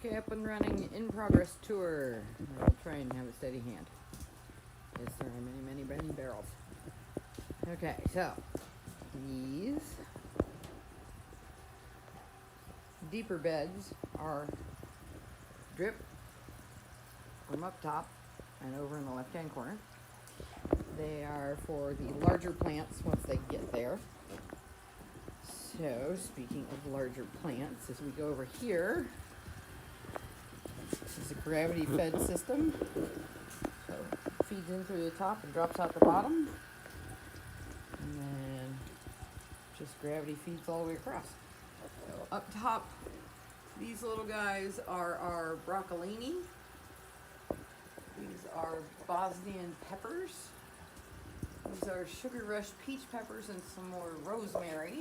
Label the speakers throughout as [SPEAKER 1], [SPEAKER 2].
[SPEAKER 1] Okay, up and running, in progress tour. I'll try and have a steady hand. Yes, there are many barrels. Okay, so these deeper beds are drip from up top and over in the left-hand corner. They are for the larger plants once they get there. So, speaking of larger plants, as we go over here, this is a gravity-fed system. So, it feeds in through the top and drops out the bottom. And then just gravity feeds all the way across. So, up top, these little guys are our broccolini. These are Bosnian peppers. These are sugar rush peach peppers and some more rosemary.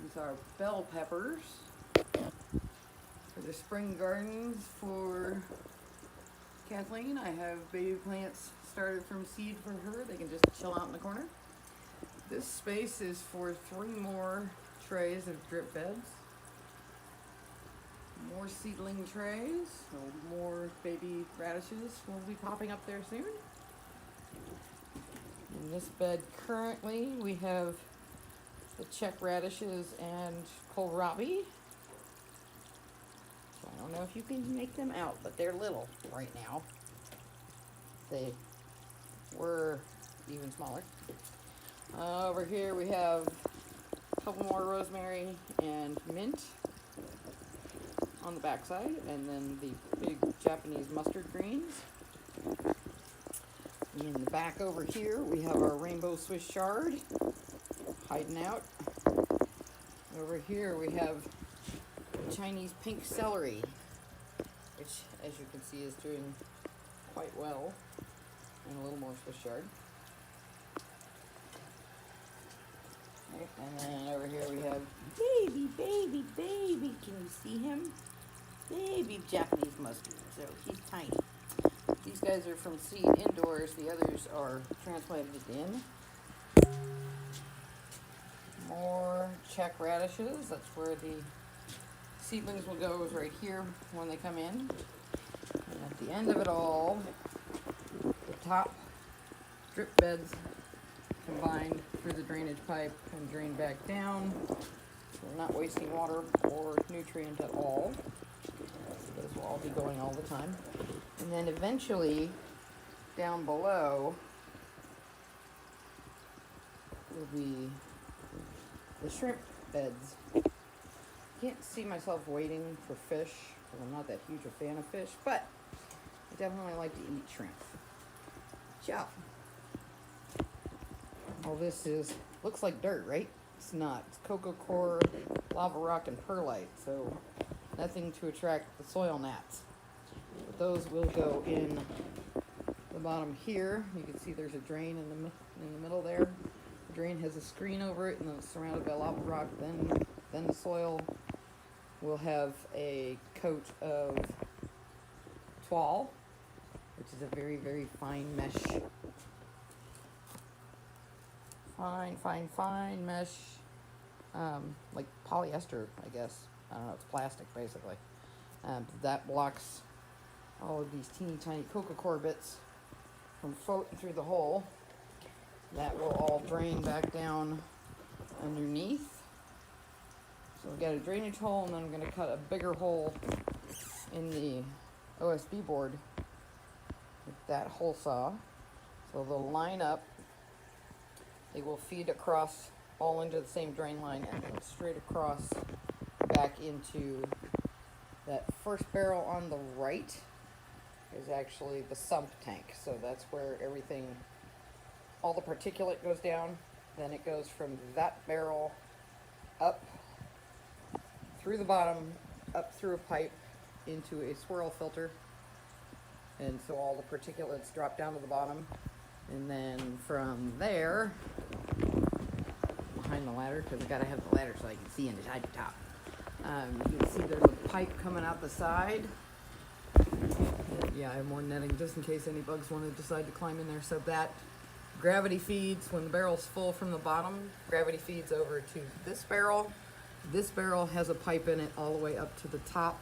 [SPEAKER 1] These are bell peppers for the spring gardens for Kathleen. I have baby plants started from seed for her. They can just chill out in the corner. This space is for 3 more trays of drip beds. More seedling trays, so more baby radishes will be popping up there soon. In this bed currently we have the Czech radishes and kohlrabi. So I don't know if you can make them out, but they're little right now. They were even smaller. Over here we have a couple more rosemary and mint on the backside, and then the big Japanese mustard greens. In the back over here we have our rainbow Swiss chard hiding out. Over here we have Chinese pink celery, which as you can see is doing quite well, and a little more Swiss chard. Okay, and then over here we have baby, can you see him? Baby Japanese mustard, so he's tiny. These guys are from seed indoors, the others are transplanted in. More Czech radishes, that's where the seedlings will go, is right here when they come in. And at the end of it all, the top drip beds combined through the drainage pipe and drain back down. So we're not wasting water or nutrient at all. Those will all be going all the time. And then eventually, down below, will be the shrimp beds. Can't see myself waiting for fish, because I'm not that huge a fan of fish, but I definitely like to eat shrimp. So, all this looks like dirt, right? It's not. It's cocoa core, lava rock, and perlite, so nothing to attract the soil gnats. But those will go in the bottom here. You can see there's a drain in the middle there. The drain has a screen over it, and then it's surrounded by lava rock. Then the soil will have a coat of toile, which is a very fine mesh. Fine mesh, like polyester, I guess. I don't know, it's plastic basically. That blocks all of these teeny tiny cocoa core bits from floating through the hole. That will all drain back down underneath. So we've got a drainage hole, and then I'm going to cut a bigger hole in the OSB board with that hole saw. So they'll line up. They will feed across all into the same drain line and then straight across back into that first barrel on the right is actually the sump tank. So that's where everything, all the particulate goes down. Then it goes from that barrel up through the bottom, up through a pipe into a swirl filter. And so all the particulates drop down to the bottom. And then from there, behind the ladder, because I gotta have the ladder so I can see inside the top. You can see there's a pipe coming out the side. Yeah, I have more netting just in case any bugs want to decide to climb in there. So that gravity feeds, when the barrel's full from the bottom, gravity feeds over to this barrel, This barrel has a pipe in it all the way up to the top.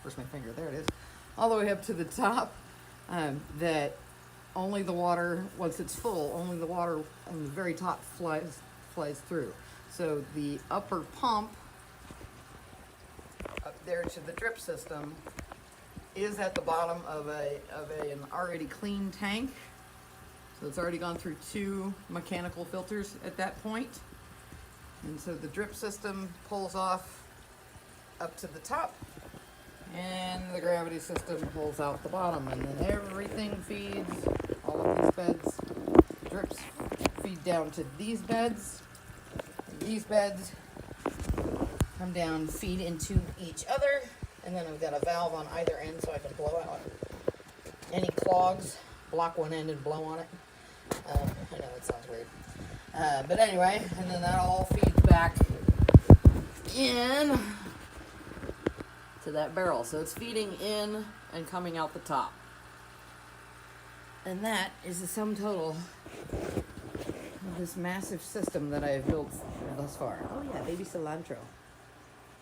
[SPEAKER 1] Where's my finger? There it is. All the way up to the top. That only the water, once it's full, only the water on the very top flies through. So the upper pump up there to the drip system is at the bottom of an already clean tank. So it's already gone through 2 mechanical filters at that point. And so the drip system pulls off up to the top, and the gravity system pulls out the bottom, and then everything feeds, all of these beds, drips feed down to these beds. These beds come down, feed into each other, and then I've got a valve on either end so I can blow out any clogs, block one end and blow on it. I know it sounds weird. But anyway, and then that all feeds back in to that barrel. So it's feeding in and coming out the top. And that is the sum total of this massive system that I have built thus far. Oh yeah, baby cilantro.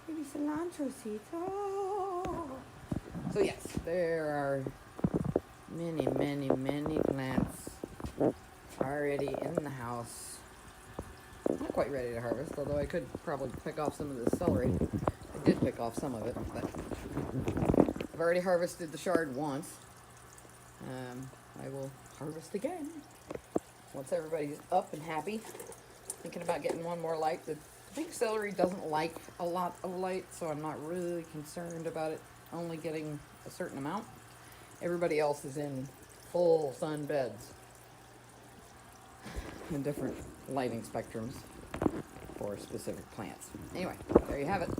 [SPEAKER 1] Baby cilantro seeds. Oh. So yes, there are many, many, many plants already in the house. Not quite ready to harvest, although I could probably pick off some of the celery. I did pick off some of it, but I've already harvested the chard once. I will harvest again once everybody's up and happy. Thinking about getting one more light. The big celery doesn't like a lot of light, so I'm not really concerned about it only getting a certain amount. Everybody else is in full sun beds in different lighting spectrums for specific plants. Anyway, there you have it.